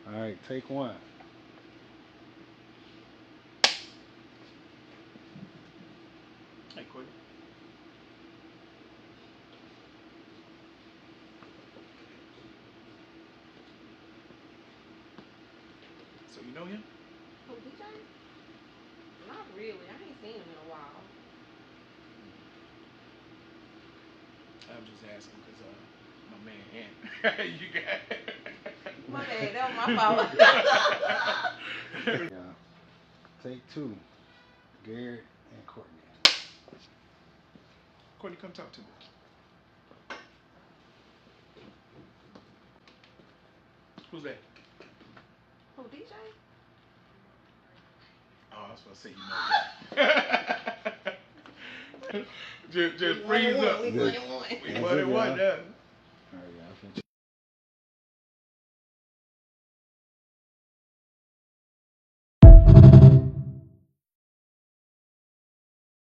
All right, take one. Hey, Courtney. So you know him? Oh, DJ? Not really. I ain't seen him in a while. I'm just asking because my man Ant. You My bad. That was my fault. got. Yeah. Take two. Garrett and Courtney. Courtney, come talk to me. Who's that? Oh, DJ? Oh, I was supposed to say you know that. just We one freeze and one. up. We Just, one and one. We that's one it, and one y'all. now.